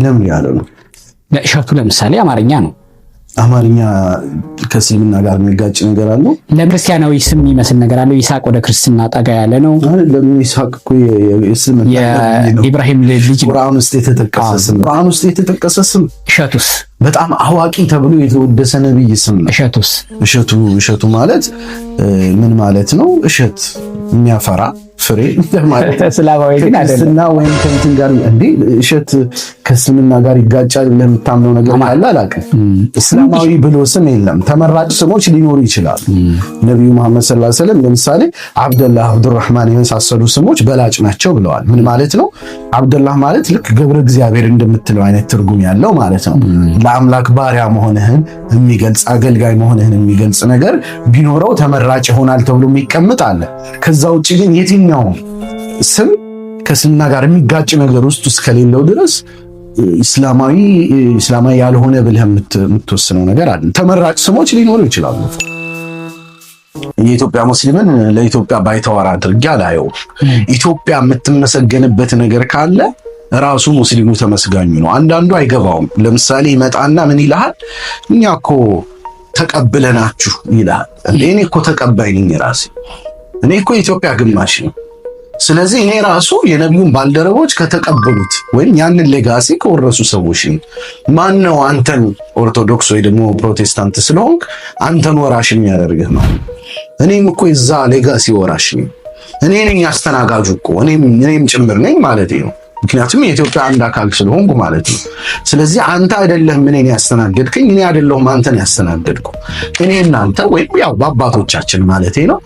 ለምን ያለ ነው? ለእሸቱ ለምሳሌ አማርኛ ከእስልምና ጋር የሚጋጭ ነገር አለው። ለክርስቲያናዊ ስም የሚመስል ነገር አለው። ይስሐቅ ወደ ክርስትና ጠጋ ያለ ነው። ለምን ይስሐቅ እኮ የእስልምና የኢብራሂም ልጅ ቁርአን ውስጥ የተጠቀሰ ስም እሸቱስ በጣም አዋቂ ተብሎ የተወደሰ ነብይ ስም ነው። እሸቱ ማለት ምን ማለት ነው? እሸት የሚያፈራ ፍሬ ማለት እስላማዊ ግን አይደለም። ወይም ከእንትን ጋር እንዴ እሸት ከእስልምና ጋር ይጋጫል ለምታምነው ነገር አለ አላውቅም። እስላማዊ ብሎ ስም የለም። ተመራጭ ስሞች ሊኖሩ ይችላሉ። ነብዩ መሐመድ ሰለላሁ ዐለይሂ ወሰለም ለምሳሌ አብደላህ፣ አብዱራህማን የመሳሰሉ ስሞች በላጭ ናቸው ብለዋል። ምን ማለት ነው? አብደላህ ማለት ልክ ገብረ እግዚአብሔር እንደምትለው አይነት ትርጉም ያለው ማለት ነው። ለአምላክ ባሪያ መሆንህን የሚገልጽ አገልጋይ መሆንህን የሚገልጽ ነገር ቢኖረው ተመራጭ ይሆናል ተብሎ የሚቀመጥ አለ። ከዛ ውጪ ግን የትኛው ስም ከእስልምና ጋር የሚጋጭ ነገር ውስጥ እስከሌለው ድረስ እስላማዊ ያልሆነ ብለህ የምትወስነው ነገር አለ። ተመራጭ ስሞች ሊኖሩ ይችላሉ። የኢትዮጵያ ሙስሊምን ለኢትዮጵያ ባይተዋር አድርጌ አላየውም። ኢትዮጵያ የምትመሰገንበት ነገር ካለ ራሱ ሙስሊሙ ተመስጋኙ ነው። አንዳንዱ አይገባውም። ለምሳሌ ይመጣና ምን ይልሃል? እኛ እኮ ተቀብለናችሁ ይልሃል። እኔ እኮ ተቀባይ ነኝ ራሴ። እኔ እኮ የኢትዮጵያ ግማሽ ነው። ስለዚህ እኔ ራሱ የነቢዩን ባልደረቦች ከተቀበሉት ወይም ያንን ሌጋሲ ከወረሱ ሰዎች ነኝ። ማን ነው አንተን ኦርቶዶክስ ወይ ደግሞ ፕሮቴስታንት ስለሆንክ አንተን ወራሽ የሚያደርግህ ነው? እኔም እኮ የዛ ሌጋሲ ወራሽ ነኝ። እኔ ነኝ አስተናጋጁ እኮ እኔም ጭምር ነኝ ማለት ነው። ምክንያቱም የኢትዮጵያ አንድ አካል ስለሆንኩ ማለት ነው። ስለዚህ አንተ አይደለህም እኔን ያስተናገድከኝ፣ እኔ አይደለሁም አንተን ያስተናገድኩ። እኔ እናንተ ወይም ያው በአባቶቻችን ማለት ነው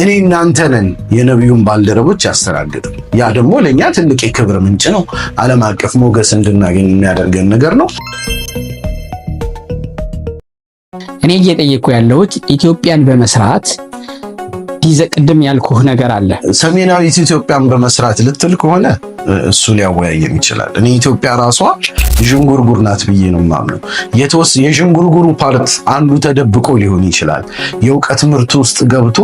እኔ እናንተ ነን የነቢዩን ባልደረቦች ያስተናገድን። ያ ደግሞ ለኛ ትልቅ የክብር ምንጭ ነው። ዓለም አቀፍ ሞገስ እንድናገኝ የሚያደርገን ነገር ነው። እኔ እየጠየቅኩ ያለሁት ኢትዮጵያን በመስራት ቅድም ያልኩህ ነገር አለ። ሰሜናዊት ኢትዮጵያን በመስራት ልትል ከሆነ እሱ ሊያወያየን ይችላል። እኔ ኢትዮጵያ ራሷ ዥንጉርጉር ናት ብዬ ነው የማምነው። የዥንጉርጉሩ ፓርት አንዱ ተደብቆ ሊሆን ይችላል። የእውቀት ምርት ውስጥ ገብቶ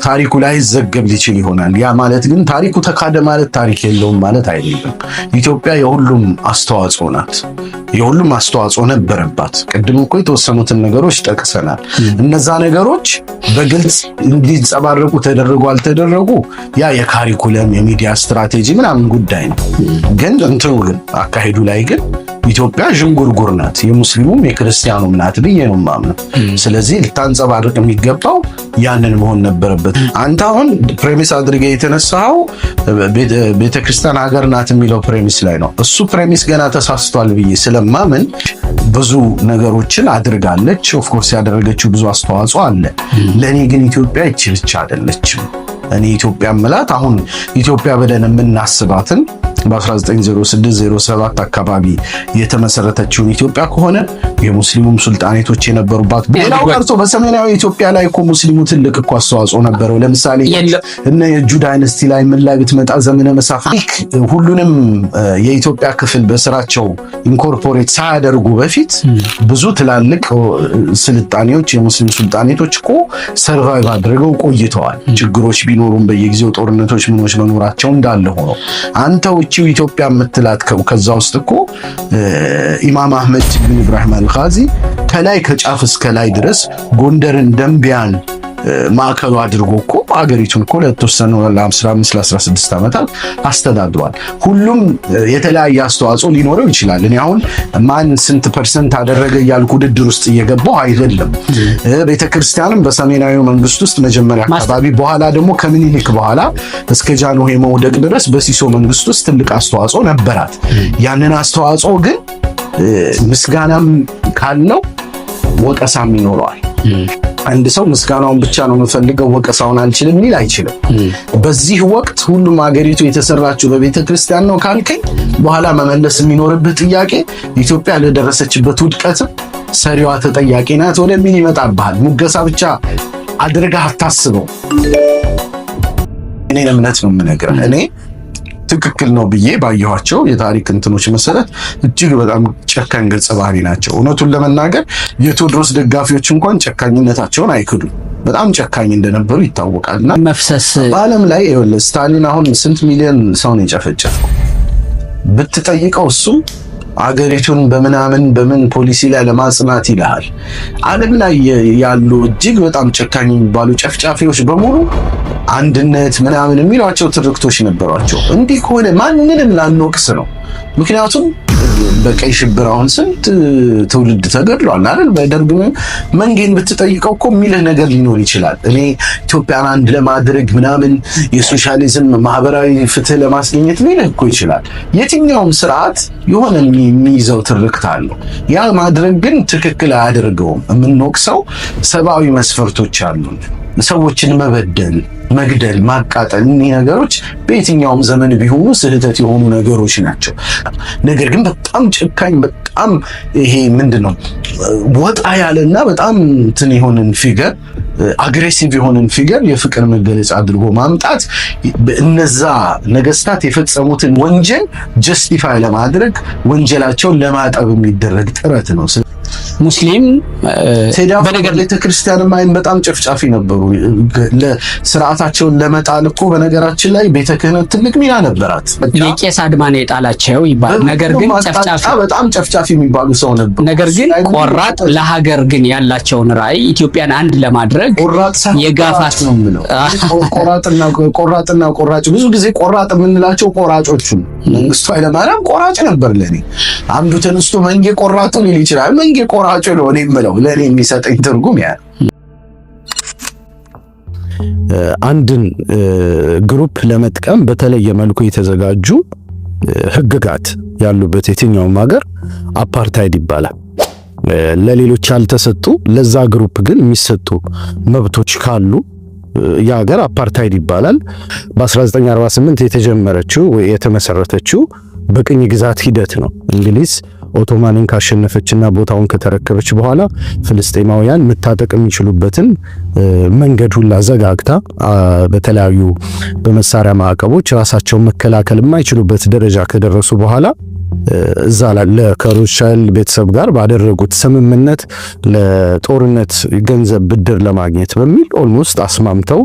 ታሪኩ ላይ ዘገብ ሊችል ይሆናል። ያ ማለት ግን ታሪኩ ተካደ ማለት ታሪክ የለውም ማለት አይደለም። ኢትዮጵያ የሁሉም አስተዋጽኦ ናት። የሁሉም አስተዋጽኦ ነበረባት። ቅድም እኮ የተወሰኑትን ነገሮች ጠቅሰናል። እነዛ ነገሮች በግልጽ እንዲንጸባረቁ ተደረጉ አልተደረጉ ያ የካሪኩለም የሚዲያ ስትራቴጂ ምናምን ጉዳይ ነው። ግን አካሄዱ ላይ ግን ኢትዮጵያ ዥንጉርጉር ናት፣ የሙስሊሙም የክርስቲያኑም ናት ብዬ ነው የማምነው። ስለዚህ ልታንጸባርቅ የሚገባው ያንን መሆን ነበረበት። አንተ አሁን ፕሬሚስ አድርገህ የተነሳኸው ቤተክርስቲያን ሀገር ናት የሚለው ፕሬሚስ ላይ ነው። እሱ ፕሬሚስ ገና ተሳስቷል ብዬ ስለማምን ብዙ ነገሮችን አድርጋለች። ኦፍኮርስ ያደረገችው ብዙ አስተዋጽኦ አለ። ለእኔ ግን ኢትዮጵያ ይቺ ብቻ አይደለችም። እኔ ኢትዮጵያ ምላት አሁን ኢትዮጵያ ብለን የምናስባትን በ1906-07 አካባቢ የተመሰረተችውን ኢትዮጵያ ከሆነ የሙስሊሙም ሱልጣኔቶች የነበሩባት፣ ሌላው ቀርቶ በሰሜናዊ ኢትዮጵያ ላይ እኮ ሙስሊሙ ትልቅ እኮ አስተዋጽኦ ነበረው። ለምሳሌ እነ የጁ ዳይነስቲ ላይ ምን ላይ ብትመጣ ዘመነ መሳፍንት ሁሉንም የኢትዮጵያ ክፍል በስራቸው ኢንኮርፖሬት ሳያደርጉ በፊት ብዙ ትላልቅ ስልጣኔዎች የሙስሊም ሱልጣኔቶች እኮ ሰርቫይቭ አድርገው ቆይተዋል። ችግሮች ቢኖሩም በየጊዜው ጦርነቶች ምኖች መኖራቸው እንዳለ ሆኖ አንተው ኢትዮጵያ የምትላት ከዛ ውስጥ እኮ ኢማም አህመድ ብን ኢብራሂም አልጋዚ ከላይ ከጫፍ እስከ ላይ ድረስ ጎንደርን፣ ደንቢያን ማዕከሉ አድርጎ እኮ አገሪቱን እኮ ለተወሰኑ ለ15 ለ16 ዓመታት አስተዳድሯል። ሁሉም የተለያየ አስተዋጽኦ ሊኖረው ይችላል። እኔ አሁን ማን ስንት ፐርሰንት አደረገ እያልኩ ውድድር ውስጥ እየገባሁ አይደለም። ቤተክርስቲያንም በሰሜናዊ መንግስት ውስጥ መጀመሪያ አካባቢ በኋላ ደግሞ ከምኒልክ በኋላ እስከ ጃንሆይ መውደቅ ድረስ በሲሶ መንግስት ውስጥ ትልቅ አስተዋጽኦ ነበራት። ያንን አስተዋጽኦ ግን ምስጋናም ካለው ወቀሳም ይኖረዋል። አንድ ሰው ምስጋናውን ብቻ ነው የምፈልገው ወቀሳውን አልችልም ሊል አይችልም። በዚህ ወቅት ሁሉም ሀገሪቱ የተሰራችው በቤተ ክርስቲያን ነው ካልከኝ በኋላ መመለስ የሚኖርብህ ጥያቄ ኢትዮጵያ ለደረሰችበት ውድቀትም ሰሪዋ ተጠያቂ ናት ወደሚል ይመጣብሃል። ሙገሳ ብቻ አድርገህ አታስበው። እኔ እምነት ነው የምነግርህ። እኔ ትክክል ነው ብዬ ባየኋቸው የታሪክ እንትኖች መሰረት እጅግ በጣም ጨካኝ ገጸ ባህሪ ናቸው። እውነቱን ለመናገር የቴዎድሮስ ደጋፊዎች እንኳን ጨካኝነታቸውን አይክዱም። በጣም ጨካኝ እንደነበሩ ይታወቃልና መፍሰስ በዓለም ላይ ስታሊን አሁን ስንት ሚሊዮን ሰውን የጨፈጨፈው ብትጠይቀው እሱም አገሪቱን በምን ፖሊሲ ላይ ለማጽናት ይልሃል። ዓለም ላይ ያሉ እጅግ በጣም ጨካኝ የሚባሉ ጨፍጫፊዎች በሙሉ አንድነት ምናምን የሚሏቸው ትርክቶች ነበሯቸው። እንዲህ ከሆነ ማንንም ላንወቅስ ነው። ምክንያቱም በቀይ ሽብር አሁን ስንት ትውልድ ተገድሏል አይደል? በደርግ መንጌን ብትጠይቀው እኮ የሚልህ ነገር ሊኖር ይችላል። እኔ ኢትዮጵያን አንድ ለማድረግ ምናምን የሶሻሊዝም ማህበራዊ ፍትህ ለማስገኘት ሊልህ እኮ ይችላል። የትኛውም ስርዓት የሆነ የሚይዘው ትርክት አለው። ያ ማድረግ ግን ትክክል አያደርገውም። የምንወቅሰው ሰብአዊ መስፈርቶች አሉን። ሰዎችን መበደል፣ መግደል፣ ማቃጠል እኒህ ነገሮች በየትኛውም ዘመን ቢሆኑ ስህተት የሆኑ ነገሮች ናቸው። ነገር ግን በጣም ጨካኝ በጣም ይሄ ምንድነው ወጣ ያለና በጣም እንትን የሆነን ፊገር አግሬሲቭ የሆነን ፊገር የፍቅር መገለጫ አድርጎ ማምጣት እነዛ ነገስታት የፈጸሙትን ወንጀል ጀስቲፋይ ለማድረግ ወንጀላቸውን ለማጠብ የሚደረግ ጥረት ነው። ሙስሊም በነገር ቤተክርስቲያን ማይን በጣም ጨፍጫፊ ነበሩ። ለስርዓታቸውን ለመጣል እኮ በነገራችን ላይ ቤተ ክህነት ትልቅ ሚና ነበራት። የቄስ አድማ ነው የጣላቸው ይባላል። ነገር ግን በጣም ጨፍጫፊ የሚባሉ ሰው ነበሩ። ነገር ግን ቆራጥ ለሀገር ግን ያላቸውን ራዕይ ኢትዮጵያን አንድ ለማድረግ የጋፋት ነው የምለው። ቆራጥና ቆራጭ ብዙ ጊዜ ቆራጥ የምንላቸው ቆራጮቹን መንግስቱ ኃይለማርያም ቆራጭ ነበር። ለኔ አንዱ ተነስቶ መንጌ ቆራጡ ሊል ይችላል። መንጌ ቆራጭ ነው እኔ የምለው ለኔ የሚሰጠኝ ትርጉም ያ አንድን ግሩፕ ለመጥቀም በተለየ መልኩ የተዘጋጁ ህግጋት ያሉበት የትኛውም ሀገር አፓርታይድ ይባላል። ለሌሎች ያልተሰጡ ለዛ ግሩፕ ግን የሚሰጡ መብቶች ካሉ ያ ሀገር አፓርታይድ ይባላል። በ1948 የተጀመረችው ወይ የተመሰረተችው በቅኝ ግዛት ሂደት ነው። እንግሊዝ ኦቶማንን ካሸነፈችና ቦታውን ከተረከበች በኋላ ፍልስጤማውያን መታጠቅ የሚችሉበትን መንገድ ሁላ ዘጋግታ በተለያዩ በመሳሪያ ማዕቀቦች ራሳቸውን መከላከል የማይችሉበት ደረጃ ከደረሱ በኋላ እዛ ለከሮሻል ቤተሰብ ጋር ባደረጉት ስምምነት ለጦርነት ገንዘብ ብድር ለማግኘት በሚል ኦልሞስት አስማምተው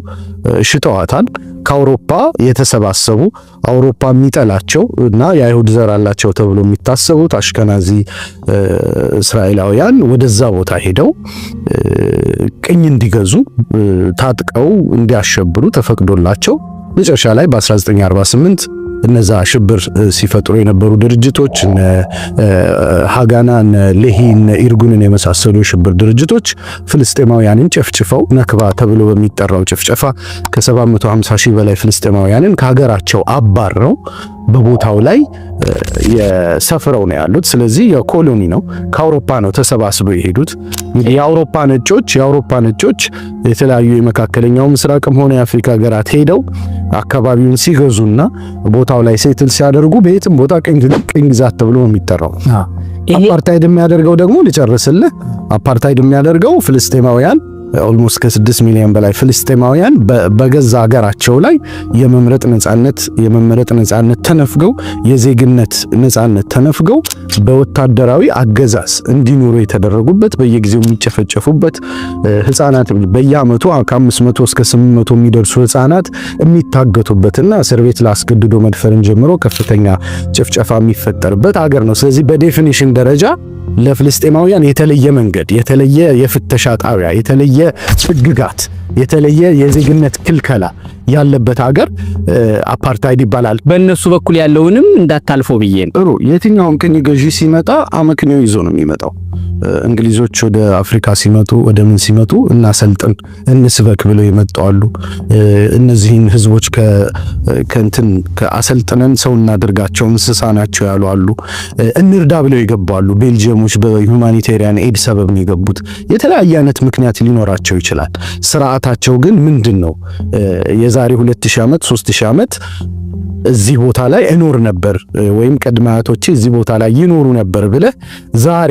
ሽጠዋታል። ከአውሮፓ የተሰባሰቡ አውሮፓ የሚጠላቸው እና የአይሁድ ዘር አላቸው ተብሎ የሚታሰቡት አሽከናዚ እስራኤላውያን ወደዛ ቦታ ሄደው ቅኝ እንዲገዙ ታጥቀው እንዲያሸብሩ ተፈቅዶላቸው መጨረሻ ላይ በ1948 እነዛ ሽብር ሲፈጥሩ የነበሩ ድርጅቶች ሃጋና፣ ሌሂ፣ ኢርጉንን የመሳሰሉ ሽብር ድርጅቶች ፍልስጤማውያንን ጨፍጭፈው ነክባ ተብሎ በሚጠራው ጭፍጨፋ ከ750 ሺህ በላይ ፍልስጤማውያንን ከሀገራቸው አባረው በቦታው ላይ የሰፍረው ነው ያሉት። ስለዚህ የኮሎኒ ነው። ከአውሮፓ ነው ተሰባስበው የሄዱት። የአውሮፓ ነጮች የተለያዩ የመካከለኛው ምስራቅም ሆነ የአፍሪካ ሀገራት ሄደው አካባቢውን ሲገዙና ቦታው ላይ ሴትል ሲያደርጉ በየትም ቦታ ቅኝ ግዛት ተብሎ ነው የሚጠራው። አፓርታይድ የሚያደርገው ደግሞ ልጨርስልህ፣ አፓርታይድ የሚያደርገው ፍልስጤማውያን ኦልሞስት ከ6 ሚሊዮን በላይ ፍልስጤማውያን በገዛ ሀገራቸው ላይ የመምረጥ ነጻነት ተነፍገው የዜግነት ነጻነት ተነፍገው በወታደራዊ አገዛዝ እንዲኖሩ የተደረጉበት በየጊዜው የሚጨፈጨፉበት ህፃናት በየአመቱ ከ500 እስከ 800 የሚደርሱ ህፃናት የሚታገቱበትና እስር ቤት ላስገድዶ መድፈርን ጀምሮ ከፍተኛ ጭፍጨፋ የሚፈጠርበት ሀገር ነው። ስለዚህ በዴፊኒሽን ደረጃ ለፍልስጤማውያን የተለየ መንገድ፣ የተለየ የፍተሻ ጣቢያ፣ የተለየ ህግጋት፣ የተለየ የዜግነት ክልከላ ያለበት ሀገር አፓርታይድ ይባላል። በእነሱ በኩል ያለውንም እንዳታልፈው ብዬ ነው። ጥሩ። የትኛውም ቅኝ ገዢ ሲመጣ አመክንዮ ይዞ ነው የሚመጣው። እንግሊዞች ወደ አፍሪካ ሲመጡ ወደ ምን ሲመጡ እናሰልጥን እንስበክ ብለው ይመጣሉ። እነዚህን ህዝቦች ከአሰልጥነን ሰው እናደርጋቸው እንስሳ ናቸው ያሉ አሉ። እንርዳ ብለው ይገባሉ። ቤልጂየሞች በሁማኒቴሪያን ኤድ ሰበብ ነው የገቡት። የተለያየ አይነት ምክንያት ሊኖራቸው ይችላል። ስርዓታቸው ግን ምንድነው? የዛሬ 2000 ዓመት 3000 ዓመት እዚህ ቦታ ላይ እኖር ነበር ወይም ቅድመ አያቶቼ እዚህ ቦታ ላይ ይኖሩ ነበር ብለህ ዛሬ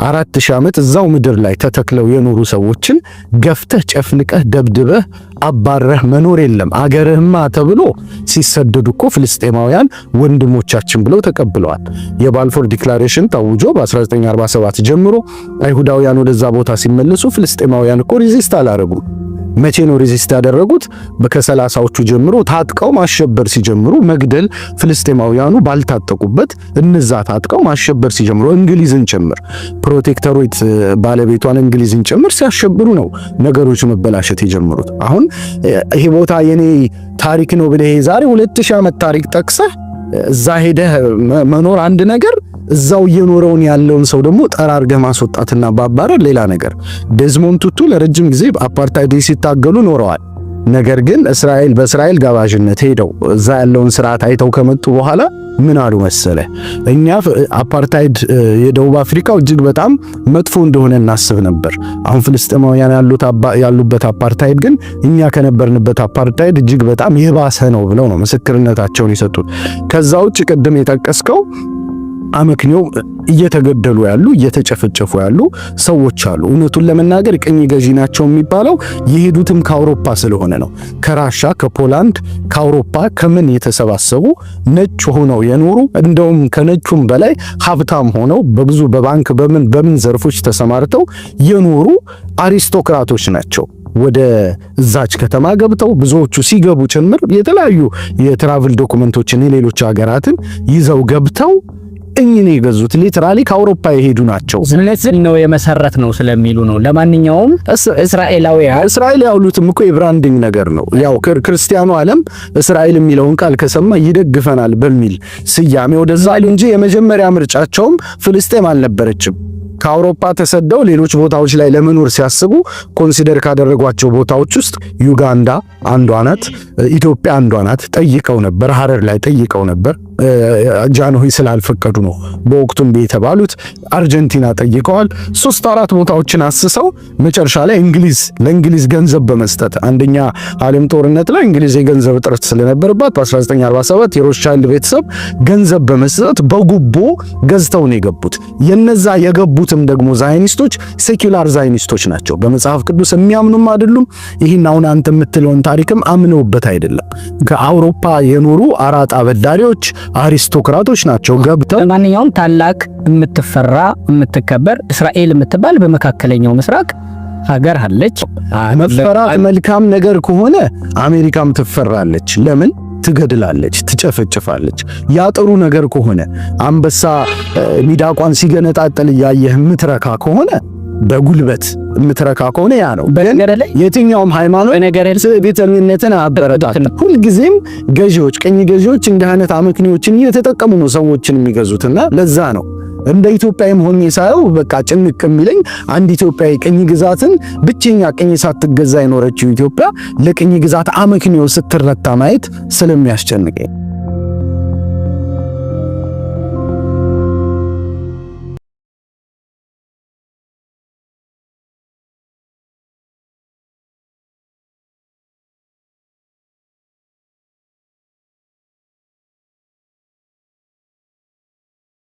4000 ዓመት እዛው ምድር ላይ ተተክለው የኖሩ ሰዎችን ገፍተህ ጨፍልቀህ ደብድበህ አባረህ መኖር የለም አገርህማ ተብሎ ሲሰደዱ እኮ ፍልስጤማውያን ወንድሞቻችን ብለው ተቀብለዋል። የባልፎር ዲክላሬሽን ታውጆ በ1947 ጀምሮ አይሁዳውያን ወደዛ ቦታ ሲመለሱ ፍልስጤማውያን እኮ ሪዚስት አላረጉም። መቼ ነው ሬዚስት ያደረጉት? ከ30ዎቹ ጀምሮ ታጥቀው ማሸበር ሲጀምሩ፣ መግደል ፍልስጤማውያኑ ባልታጠቁበት እነዛ ታጥቀው ማሸበር ሲጀምሩ፣ እንግሊዝን ጭምር ፕሮቴክተሮት ባለቤቷን እንግሊዝን ጭምር ሲያሸብሩ ነው ነገሮች መበላሸት የጀመሩት። አሁን ይሄ ቦታ የኔ ታሪክ ነው ብለህ ዛሬ 2000 ዓመት ታሪክ ጠቅሰህ እዛ ሄደህ መኖር አንድ ነገር፣ እዛው እየኖረውን ያለውን ሰው ደግሞ ጠራርገህ ማስወጣትና ባባረር ሌላ ነገር። ዴዝሞንድ ቱቱ ለረጅም ጊዜ አፓርታይድ ሲታገሉ ኖረዋል። ነገር ግን በእስራኤል ጋባዥነት ሄደው እዛ ያለውን ስርዓት አይተው ከመጡ በኋላ ምን አሉ መሰለ፣ እኛ አፓርታይድ የደቡብ አፍሪካው እጅግ በጣም መጥፎ እንደሆነ እናስብ ነበር። አሁን ፍልስጤማውያን ያሉበት አፓርታይድ ግን እኛ ከነበርንበት አፓርታይድ እጅግ በጣም የባሰ ነው ብለው ነው ምስክርነታቸውን የሰጡት። ከዛ ውጭ ቅድም የጠቀስከው አመክንዮ እየተገደሉ ያሉ እየተጨፈጨፉ ያሉ ሰዎች አሉ። እውነቱን ለመናገር ቅኝ ገዢ ናቸው የሚባለው የሄዱትም ከአውሮፓ ስለሆነ ነው። ከራሻ፣ ከፖላንድ፣ ከአውሮፓ ከምን የተሰባሰቡ ነጭ ሆነው የኖሩ እንደውም ከነጩም በላይ ሀብታም ሆነው በብዙ በባንክ በምን ዘርፎች ተሰማርተው የኖሩ አሪስቶክራቶች ናቸው። ወደ እዛች ከተማ ገብተው ብዙዎቹ ሲገቡ ጭምር የተለያዩ የትራቭል ዶኩመንቶችን የሌሎች ሀገራትን ይዘው ገብተው እኝን የገዙት ሊትራሊ ከአውሮፓ የሄዱ ናቸው። ስለዚህ ነው የመሰረት ነው ስለሚሉ ነው። ለማንኛውም እስራኤል ያሉትም እኮ የብራንዲንግ ነገር ነው። ያው ክርስቲያኑ ዓለም እስራኤል የሚለውን ቃል ከሰማ ይደግፈናል በሚል ስያሜ ወደዛ እንጂ የመጀመሪያ ምርጫቸውም ፍልስጤም አልነበረችም። ከአውሮፓ ተሰደው ሌሎች ቦታዎች ላይ ለመኖር ሲያስቡ ኮንሲደር ካደረጓቸው ቦታዎች ውስጥ ዩጋንዳ አንዷ ናት፣ ኢትዮጵያ አንዷ ናት። ጠይቀው ነበር፣ ሐረር ላይ ጠይቀው ነበር። ጃንሆይ ስላልፈቀዱ ነው በወቅቱም የተባሉት። አርጀንቲና ጠይቀዋል። 3-4 ቦታዎችን አስሰው መጨረሻ ላይ ለእንግሊዝ ገንዘብ በመስጠት አንደኛ ዓለም ጦርነት ላይ እንግሊዝ የገንዘብ እጥረት ስለነበረባት በ1947 የሮትሻይልድ ቤተሰብ ገንዘብ በመስጠት በጉቦ ገዝተው ነው የገቡት። የነዛ የገቡትም ደግሞ ዛይኒስቶች ሴኩላር ዛይኒስቶች ናቸው። በመጽሐፍ ቅዱስ የሚያምኑም አይደሉም። ይህን አሁን አንተ የምትለውን ታሪክም አምነውበት አይደለም። ከአውሮፓ የኖሩ አራጣ አበዳሪዎች አሪስቶክራቶች ናቸው ገብተው። ለማንኛውም ታላቅ የምትፈራ የምትከበር እስራኤል የምትባል በመካከለኛው ምስራቅ ሀገር አለች። መፈራት መልካም ነገር ከሆነ አሜሪካም ትፈራለች። ለምን? ትገድላለች፣ ትጨፈጭፋለች። ያ ጥሩ ነገር ከሆነ አንበሳ ሚዳቋን ሲገነጣጠል እያየህ የምትረካ ከሆነ በጉልበት የምትረካ ከሆነ ያ ነው። የትኛውም ሃይማኖት ቤተኝነትን አበረታታ። ሁልጊዜም ገዢዎች፣ ቀኝ ገዢዎች እንዲህ አይነት አመክንዮችን እየተጠቀሙ ነው ሰዎችን የሚገዙትና ለዛ ነው እንደ ኢትዮጵያም ሆኜ ሳየው በቃ ጭንቅ የሚለኝ አንድ ኢትዮጵያዊ ቀኝ ግዛትን ብቸኛ ቀኝ ሳትገዛ የኖረችው ኢትዮጵያ ለቀኝ ግዛት አመክንዮ ስትረታ ማየት ስለሚያስጨንቀኝ